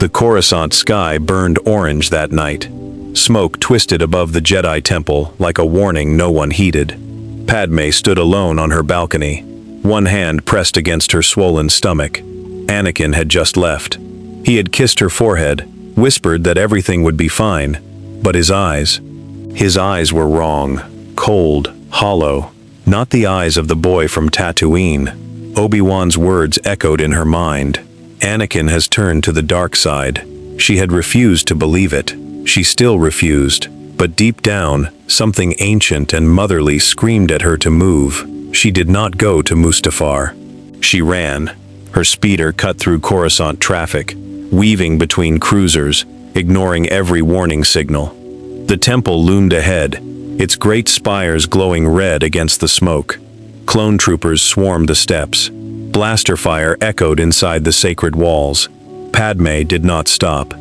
The Coruscant sky burned orange that night. Smoke twisted above the Jedi temple like a warning no one heeded. Padme stood alone on her balcony, one hand pressed against her swollen stomach. Anakin had just left. He had kissed her forehead, whispered that everything would be fine, but his eyes were wrong, cold, hollow, not the eyes of the boy from Tatooine. Obi-Wan's words echoed in her mind. Anakin has turned to the dark side. She had refused to believe it. She still refused, but deep down, something ancient and motherly screamed at her to move. She did not go to Mustafar. She ran. Her speeder cut through Coruscant traffic, weaving between cruisers, ignoring every warning signal. The temple loomed ahead, its great spires glowing red against the smoke. Clone troopers swarmed the steps. Blaster fire echoed inside the sacred walls. Padme did not stop.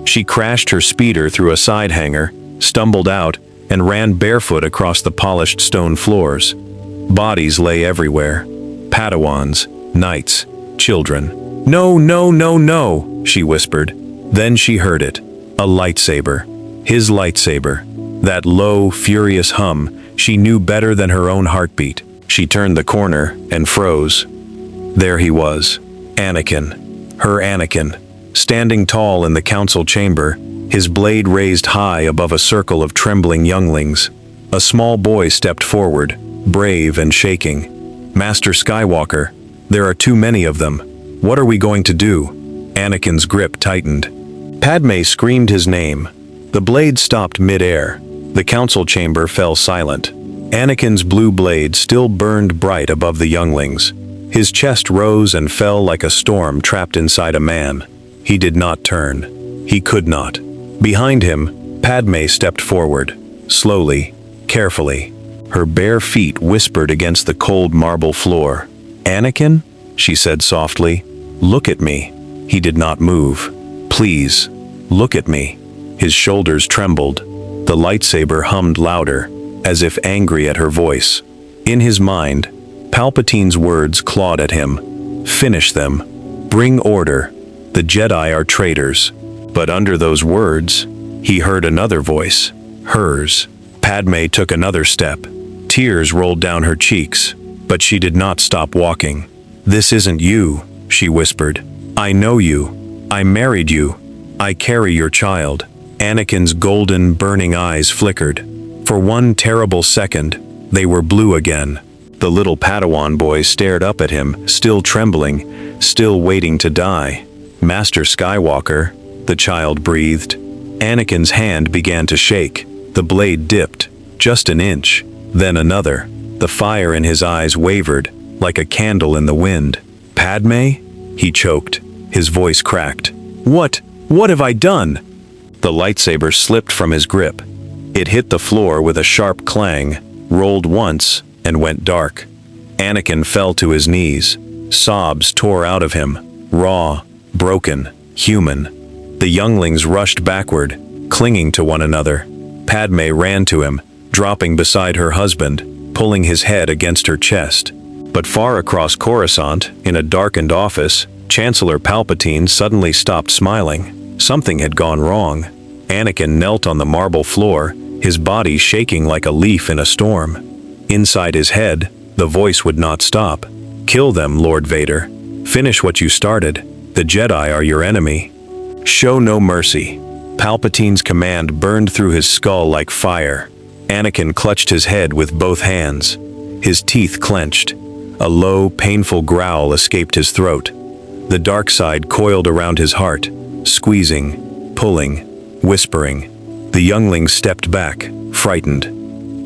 She crashed her speeder through a side hangar, stumbled out, and ran barefoot across the polished stone floors. Bodies lay everywhere. Padawans, knights, children. "No, no, no, no," she whispered. Then she heard it. A lightsaber. His lightsaber. That low, furious hum she knew better than her own heartbeat. She turned the corner and froze. There he was. Anakin. Her Anakin. Standing tall in the council chamber, his blade raised high above a circle of trembling younglings. A small boy stepped forward, brave and shaking. "Master Skywalker, there are too many of them. What are we going to do?" Anakin's grip tightened. Padme screamed his name. The blade stopped mid-air. The council chamber fell silent. Anakin's blue blade still burned bright above the younglings. His chest rose and fell like a storm trapped inside a man. He did not turn. He could not. Behind him, Padme stepped forward, slowly, carefully. Her bare feet whispered against the cold marble floor. "Anakin?" she said softly. "Look at me." He did not move. "Please, look at me." His shoulders trembled. The lightsaber hummed louder, as if angry at her voice. In his mind, Palpatine's words clawed at him. "Finish them. Bring order. The Jedi are traitors." But under those words, he heard another voice. Hers. Padme took another step. Tears rolled down her cheeks, but she did not stop walking. "This isn't you," she whispered. "I know you. I married you. I carry your child." Anakin's golden, burning eyes flickered. For one terrible second, they were blue again. The little Padawan boy stared up at him, still trembling, still waiting to die. "Master Skywalker," the child breathed. Anakin's hand began to shake. The blade dipped, just an inch, then another. The fire in his eyes wavered, like a candle in the wind. "Padme?" he choked. His voice cracked. What have I done?" The lightsaber slipped from his grip. It hit the floor with a sharp clang, rolled once, and went dark. Anakin fell to his knees. Sobs tore out of him, raw, broken, human. The younglings rushed backward, clinging to one another. Padme ran to him, dropping beside her husband, pulling his head against her chest. But far across Coruscant, in a darkened office, Chancellor Palpatine suddenly stopped smiling. Something had gone wrong. Anakin knelt on the marble floor, his body shaking like a leaf in a storm. Inside his head, the voice would not stop. "Kill them, Lord Vader. Finish what you started. The Jedi are your enemy. Show no mercy." Palpatine's command burned through his skull like fire. Anakin clutched his head with both hands. His teeth clenched. A low, painful growl escaped his throat. The dark side coiled around his heart, squeezing, pulling, whispering. The younglings stepped back, frightened.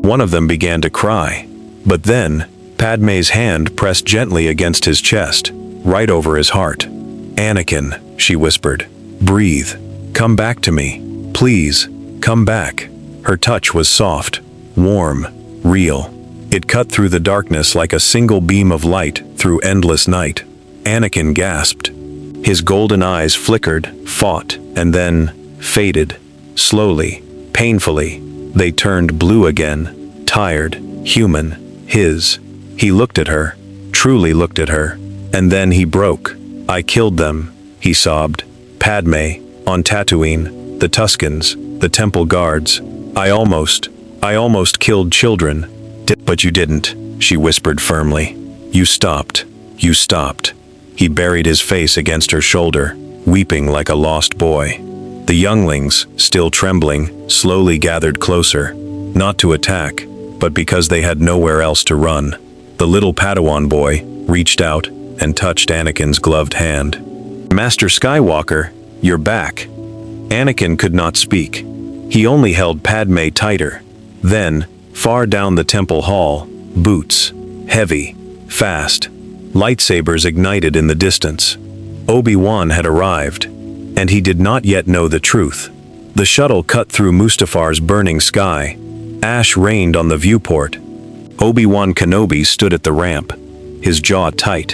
One of them began to cry. But then, Padme's hand pressed gently against his chest, right over his heart. "Anakin," she whispered, "breathe. Come back to me. Please, come back." Her touch was soft, warm, real. It cut through the darkness like a single beam of light through endless night. Anakin gasped. His golden eyes flickered, fought, and then faded. Slowly, painfully, they turned blue again, tired, human, his. He looked at her, truly looked at her, and then he broke. "I killed them," he sobbed. Padme, on Tatooine, the Tuscans, the temple guards. I almost killed children. But you didn't, she whispered firmly. You stopped. He buried his face against her shoulder, weeping like a lost boy. The younglings, still trembling, slowly gathered closer, not to attack, but because they had nowhere else to run. The little Padawan boy reached out and touched Anakin's gloved hand. Master Skywalker, you're back. Anakin could not speak. He only held Padme tighter. Then, far down the temple hall, boots, heavy, fast, lightsabers ignited in the distance. Obi-Wan had arrived, and he did not yet know the truth. The shuttle cut through Mustafar's burning sky. Ash rained on the viewport. Obi-Wan Kenobi stood at the ramp, his jaw tight,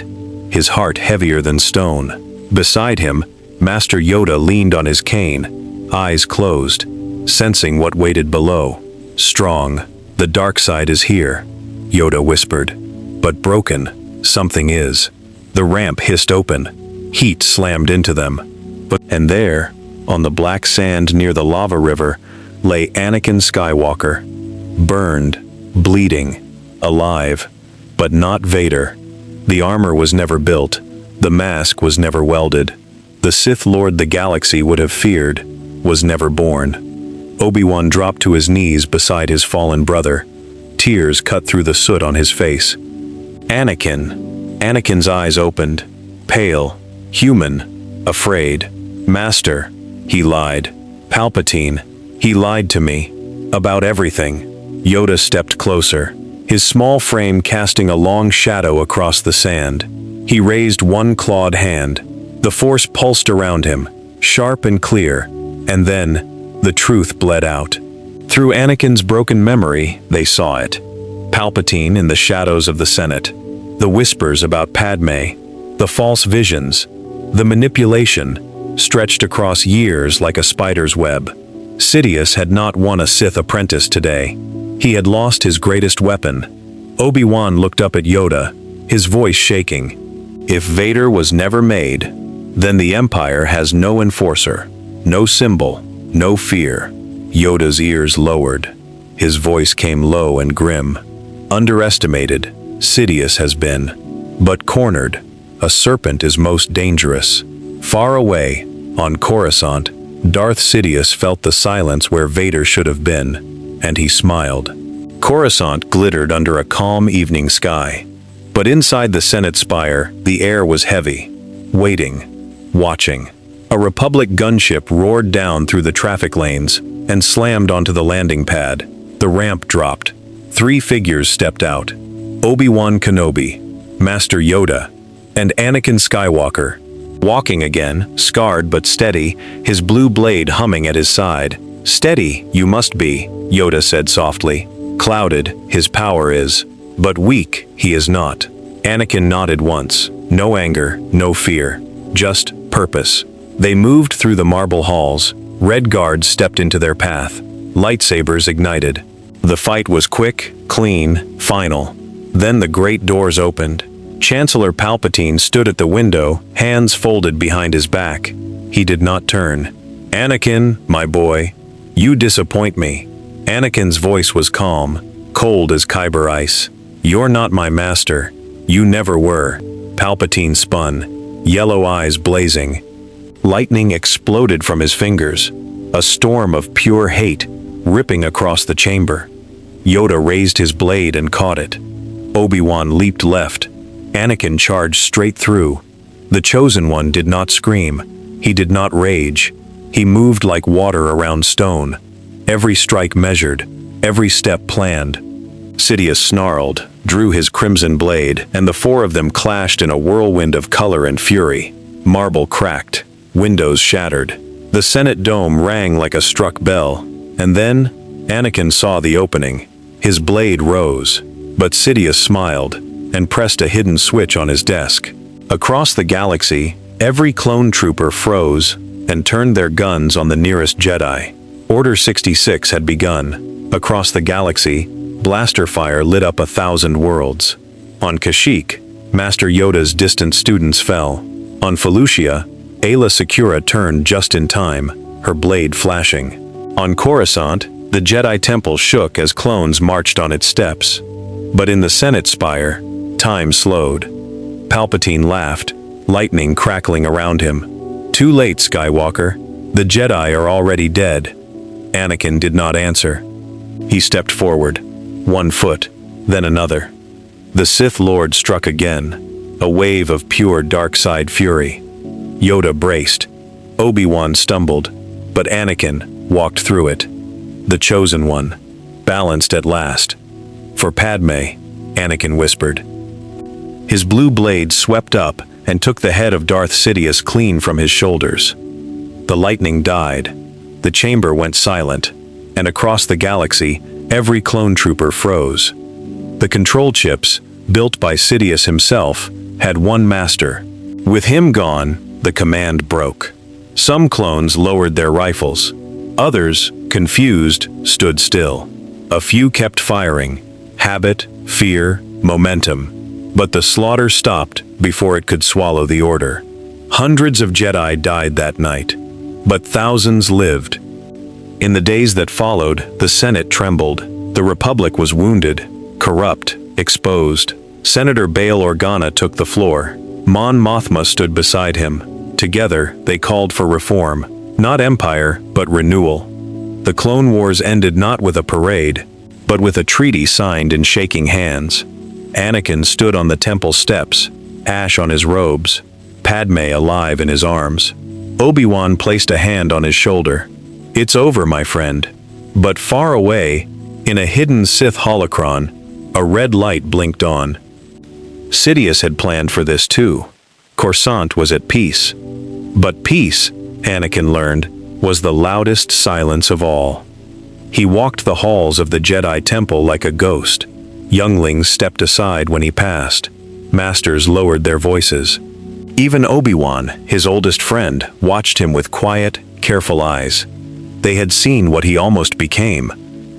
his heart heavier than stone. Beside him, Master Yoda leaned on his cane, eyes closed, sensing what waited below. Strong, the dark side is here, Yoda whispered. But broken, something is. The ramp hissed open. Heat slammed into them. And there, on the black sand near the lava river, lay Anakin Skywalker, burned, bleeding, alive, but not Vader. The armor was never built. The mask was never welded. The Sith Lord the galaxy would have feared was never born. Obi-Wan dropped to his knees beside his fallen brother. Tears cut through the soot on his face. Anakin's eyes opened, pale, human, afraid. Master, he lied. Palpatine, he lied to me. About everything. Yoda stepped closer, his small frame casting a long shadow across the sand. He raised one clawed hand. The Force pulsed around him, sharp and clear, and then, the truth bled out. Through Anakin's broken memory, they saw it. Palpatine in the shadows of the Senate, the whispers about Padme, the false visions, the manipulation, stretched across years like a spider's web. Sidious had not won a Sith apprentice today. He had lost his greatest weapon. Obi-Wan looked up at Yoda, his voice shaking. If Vader was never made, then the Empire has no enforcer, no symbol, no fear. Yoda's ears lowered. His voice came low and grim. Underestimated, Sidious has been, but cornered. A serpent is most dangerous. Far away, on Coruscant, Darth Sidious felt the silence where Vader should have been, and he smiled. Coruscant glittered under a calm evening sky. But inside the Senate spire, the air was heavy. Waiting. Watching. A Republic gunship roared down through the traffic lanes and slammed onto the landing pad. The ramp dropped. 3 figures stepped out. Obi-Wan Kenobi, Master Yoda, and Anakin Skywalker. Walking again, scarred but steady, his blue blade humming at his side. Steady, you must be, Yoda said softly. Clouded, his power is. But weak, he is not. Anakin nodded once. No anger, no fear. Just purpose. They moved through the marble halls. Red guards stepped into their path. Lightsabers ignited. The fight was quick, clean, final. Then the great doors opened. Chancellor Palpatine stood at the window, hands folded behind his back. He did not turn. Anakin, my boy, you disappoint me. Anakin's voice was calm, cold as Kyber ice. You're not my master. You never were. Palpatine spun, yellow eyes blazing. Lightning exploded from his fingers, a storm of pure hate ripping across the chamber. Yoda raised his blade and caught it. Obi-Wan leaped left. Anakin charged straight through. The Chosen One did not scream. He did not rage. He moved like water around stone. Every strike measured, every step planned. Sidious snarled, drew his crimson blade, and the 4 of them clashed in a whirlwind of color and fury. Marble cracked, windows shattered. The Senate dome rang like a struck bell, and then Anakin saw the opening. His blade rose, but Sidious smiled and pressed a hidden switch on his desk. Across the galaxy, every clone trooper froze and turned their guns on the nearest Jedi. Order 66 had begun. Across the galaxy, blaster fire lit up 1,000 worlds. On Kashyyyk, Master Yoda's distant students fell. On Felucia, Ayla Secura turned just in time, her blade flashing. On Coruscant, the Jedi Temple shook as clones marched on its steps. But in the Senate spire, time slowed. Palpatine laughed, lightning crackling around him. "Too late, Skywalker. The Jedi are already dead." Anakin did not answer. He stepped forward, one foot, then another. The Sith Lord struck again, a wave of pure dark side fury. Yoda braced. Obi-Wan stumbled, but Anakin walked through it. The chosen one, balanced at last. "For Padme," Anakin whispered. His blue blade swept up and took the head of Darth Sidious clean from his shoulders. The lightning died. The chamber went silent, and across the galaxy, every clone trooper froze. The control chips, built by Sidious himself, had one master. With him gone, the command broke. Some clones lowered their rifles. Others, confused, stood still. A few kept firing. Habit, fear, momentum. But the slaughter stopped before it could swallow the order. Hundreds of Jedi died that night, but thousands lived. In the days that followed, the Senate trembled. The Republic was wounded, corrupt, exposed. Senator Bail Organa took the floor. Mon Mothma stood beside him. Together, they called for reform. Not empire, but renewal. The Clone Wars ended not with a parade, but with a treaty signed in shaking hands. Anakin stood on the temple steps, ash on his robes, Padme alive in his arms. Obi-Wan placed a hand on his shoulder. "It's over, my friend." But far away, in a hidden Sith holocron, a red light blinked on. Sidious had planned for this too. Coruscant was at peace. But peace, Anakin learned, was the loudest silence of all. He walked the halls of the Jedi Temple like a ghost. Younglings stepped aside when he passed. Masters lowered their voices. Even Obi-Wan, his oldest friend, watched him with quiet, careful eyes. They had seen what he almost became,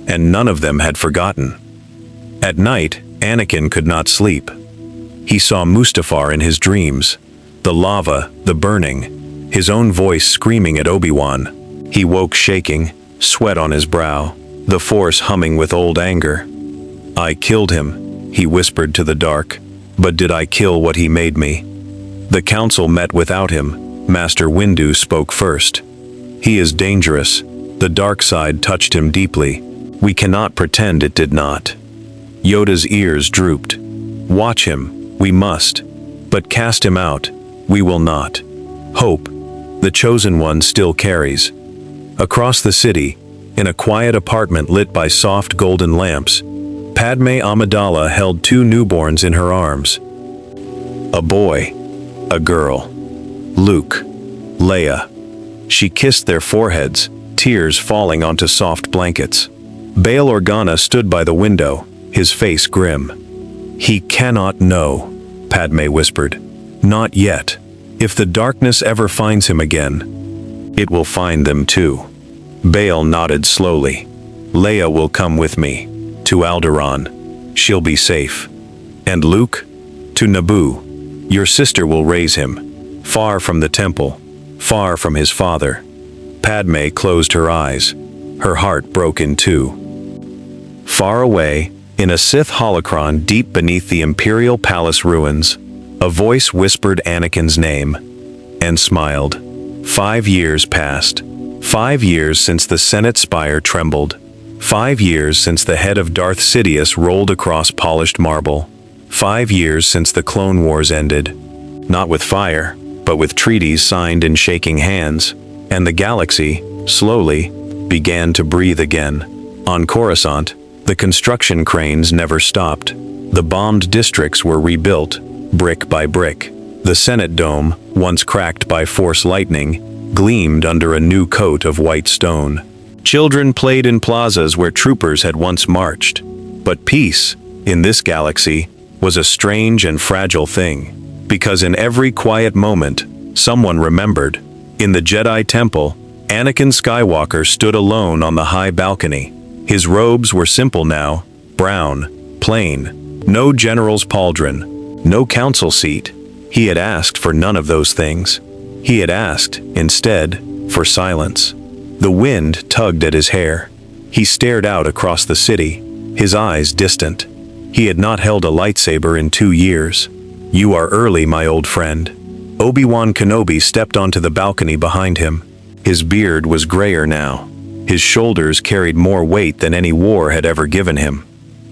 and none of them had forgotten. At night, Anakin could not sleep. He saw Mustafar in his dreams. The lava, the burning, his own voice screaming at Obi-Wan. He woke shaking, sweat on his brow, the Force humming with old anger. "I killed him," he whispered to the dark, "but did I kill what he made me?" The council met without him. Master Windu spoke first. "He is dangerous. The dark side touched him deeply. We cannot pretend it did not." Yoda's ears drooped. "Watch him, we must. But cast him out, we will not. Hope, the chosen one, still carries." Across the city, in a quiet apartment lit by soft golden lamps, Padme Amidala held two newborns in her arms. A boy, a girl. Luke, Leia. She kissed their foreheads, tears falling onto soft blankets. Bail Organa stood by the window, his face grim. "He cannot know," Padme whispered. "Not yet. If the darkness ever finds him again, it will find them too." Bail nodded slowly. "Leia will come with me. To Alderaan. She'll be safe. And Luke? To Naboo. Your sister will raise him. Far from the temple. Far from his father." Padme closed her eyes. Her heart broke in two. Far away, in a Sith holocron deep beneath the Imperial Palace ruins, a voice whispered Anakin's name, and smiled. 5 years passed. 5 years since the Senate spire trembled. 5 years since the head of Darth Sidious rolled across polished marble. 5 years since the Clone Wars ended. Not with fire, but with treaties signed in shaking hands, and the galaxy, slowly, began to breathe again. On Coruscant, the construction cranes never stopped. The bombed districts were rebuilt, brick by brick. The Senate dome, once cracked by Force lightning, gleamed under a new coat of white stone. Children played in plazas where troopers had once marched. But peace, in this galaxy, was a strange and fragile thing. Because in every quiet moment, someone remembered. In the Jedi Temple, Anakin Skywalker stood alone on the high balcony. His robes were simple now, brown, plain. No general's pauldron, no council seat. He had asked for none of those things. He had asked, instead, for silence. The wind tugged at his hair. He stared out across the city, his eyes distant. He had not held a lightsaber in 2 years. "You are early, my old friend." Obi-Wan Kenobi stepped onto the balcony behind him. His beard was grayer now. His shoulders carried more weight than any war had ever given him.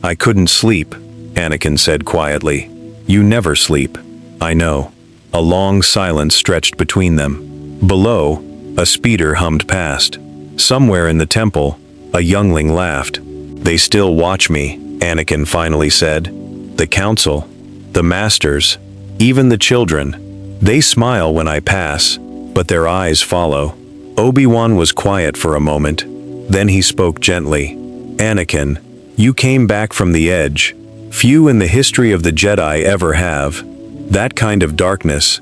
"I couldn't sleep," Anakin said quietly. "You never sleep." "I know." A long silence stretched between them. Below, a speeder hummed past. Somewhere in the temple, a youngling laughed. "They still watch me," Anakin finally said. "The council, the masters, even the children. They smile when I pass, but their eyes follow." Obi-Wan was quiet for a moment. Then he spoke gently. "Anakin, you came back from the edge. Few in the history of the Jedi ever have. That kind of darkness.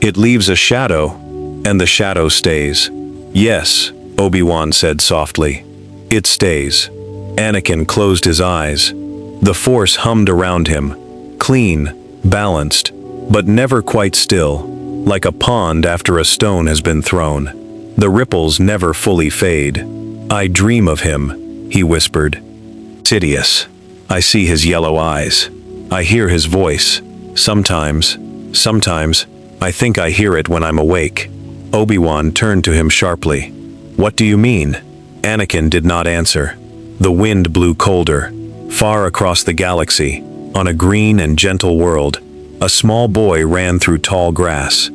It leaves a shadow, and the shadow stays." "Yes," Obi-Wan said softly. "It stays." Anakin closed his eyes. The Force hummed around him, clean, balanced, but never quite still, like a pond after a stone has been thrown. The ripples never fully fade. "I dream of him," he whispered. "Sidious. I see his yellow eyes. I hear his voice. Sometimes, I think I hear it when I'm awake." Obi-Wan turned to him sharply. "What do you mean?" Anakin did not answer. The wind blew colder. Far across the galaxy, on a green and gentle world, a small boy ran through tall grass.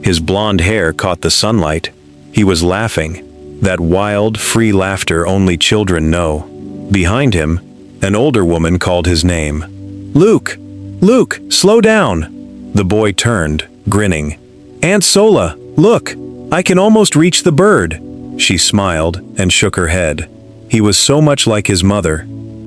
His blonde hair caught the sunlight. He was laughing, that wild, free laughter only children know. Behind him, an older woman called his name. "Luke! Luke, slow down!" The boy turned, grinning. "Aunt Sola, look! I can almost reach the bird!" She smiled and shook her head. He was so much like his mother.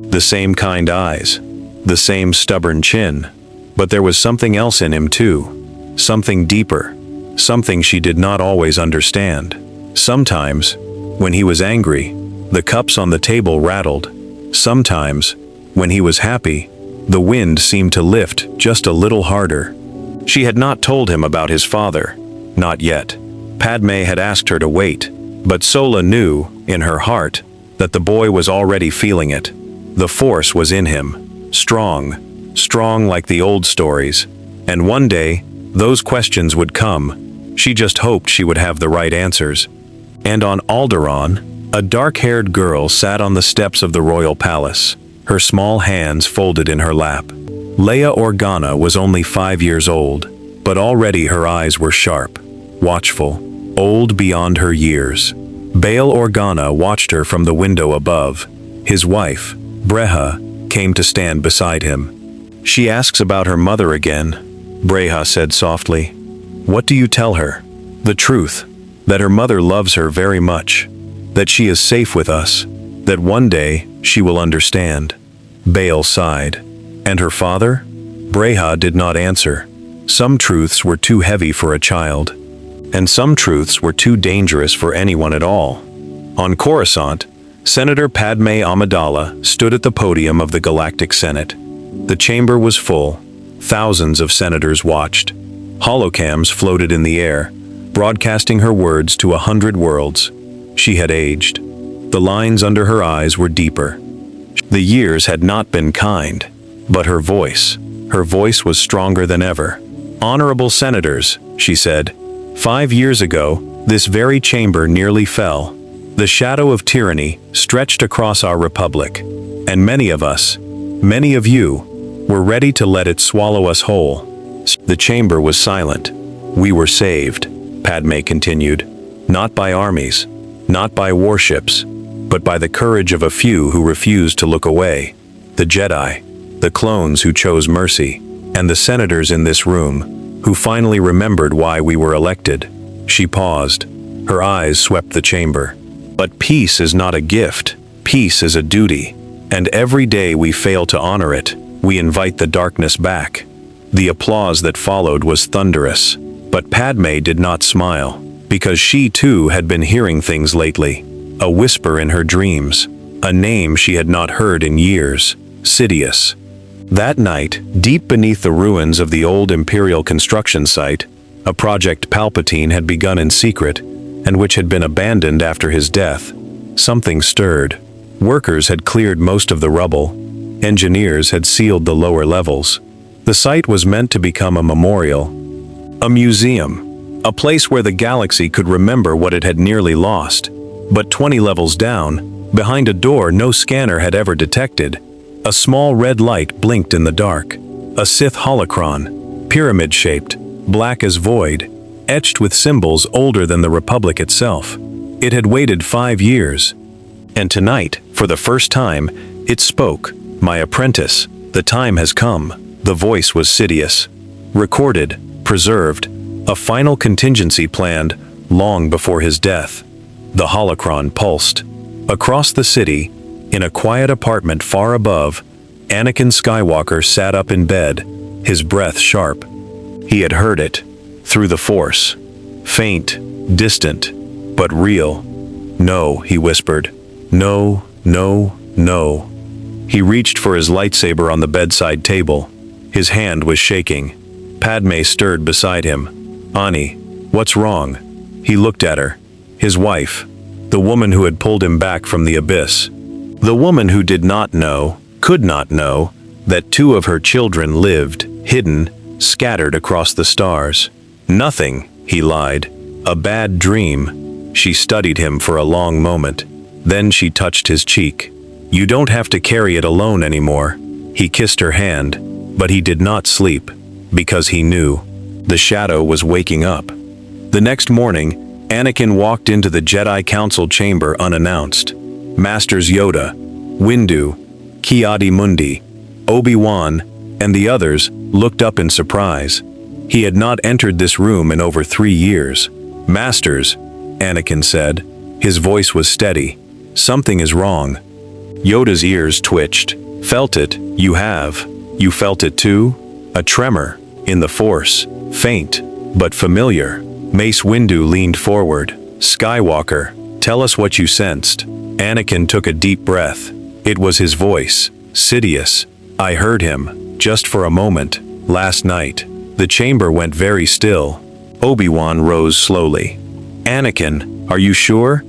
The same kind eyes, the same stubborn chin. But there was something else in him too. Something deeper. Something she did not always understand. Sometimes, when he was angry, the cups on the table rattled. Sometimes, when he was happy, the wind seemed to lift just a little harder. She had not told him about his father. Not yet. Padme had asked her to wait, but Sola knew, in her heart, that the boy was already feeling it. The Force was in him. Strong like the old stories. And one day, those questions would come. She just hoped she would have the right answers. And on Alderaan, a dark-haired girl sat on the steps of the royal palace, her small hands folded in her lap. Leia Organa was only 5 years old, but already her eyes were sharp, watchful, old beyond her years. Bail Organa watched her from the window above. His wife, Breha, came to stand beside him. "She asks about her mother again," Breha said softly. "What do you tell her?" "The truth, that her mother loves her very much, that she is safe with us, that one day she will understand." Bail sighed. "And her father?" Breha did not answer. Some truths were too heavy for a child, and some truths were too dangerous for anyone at all. On Coruscant, Senator Padmé Amidala stood at the podium of the Galactic Senate. The chamber was full. Thousands of senators watched. Holocams floated in the air, broadcasting her words to 100 worlds. She had aged. The lines under her eyes were deeper. The years had not been kind, but her voice was stronger than ever. "Honorable senators," she said, "5 years ago, this very chamber nearly fell. The shadow of tyranny stretched across our republic, and many of us, many of you, were ready to let it swallow us whole." The chamber was silent. "We were saved," Padme continued, "not by armies, not by warships, but by the courage of a few who refused to look away. The Jedi, the clones who chose mercy, and the senators in this room, who finally remembered why we were elected." She paused. Her eyes swept the chamber. "But peace is not a gift. Peace is a duty. And every day we fail to honor it, we invite the darkness back." The applause that followed was thunderous. But Padme did not smile, because she too had been hearing things lately. A whisper in her dreams. A name she had not heard in years. Sidious. That night, deep beneath the ruins of the old Imperial construction site, a project Palpatine had begun in secret, and which had been abandoned after his death. Something stirred. Workers had cleared most of the rubble. Engineers had sealed the lower levels. The site was meant to become a memorial, a museum, a place where the galaxy could remember what it had nearly lost. But 20 levels down, behind a door no scanner had ever detected, a small red light blinked in the dark. A Sith holocron, pyramid-shaped, black as void, etched with symbols older than the Republic itself. It had waited 5 years. And tonight, for the first time, it spoke. "My apprentice, the time has come." The voice was Sidious. Recorded, preserved, a final contingency planned long before his death. The holocron pulsed. Across the city, in a quiet apartment far above, Anakin Skywalker sat up in bed, his breath sharp. He had heard it, through the Force. Faint, distant, but real. "No," he whispered. "No, no, no." He reached for his lightsaber on the bedside table. His hand was shaking. Padme stirred beside him. "Ani, what's wrong?" He looked at her. His wife. The woman who had pulled him back from the abyss. The woman who did not know, could not know, that 2 of her children lived, hidden, scattered across the stars. "Nothing," he lied. "A bad dream." She studied him for a long moment. Then she touched his cheek. "You don't have to carry it alone anymore." He kissed her hand, but he did not sleep, because he knew. The shadow was waking up. The next morning, Anakin walked into the Jedi Council chamber unannounced. Masters Yoda, Windu, Ki-Adi-Mundi, Obi-Wan, and the others looked up in surprise. He had not entered this room in over 3 years. "Masters," Anakin said. His voice was steady. "Something is wrong." Yoda's ears twitched. "Felt it, you have. You felt it too?" A tremor, in the Force, faint, but familiar. Mace Windu leaned forward. "Skywalker, tell us what you sensed." Anakin took a deep breath. It was his voice, Sidious. "I heard him, just for a moment, last night." The chamber went very still. Obi-Wan rose slowly. "Anakin, are you sure?"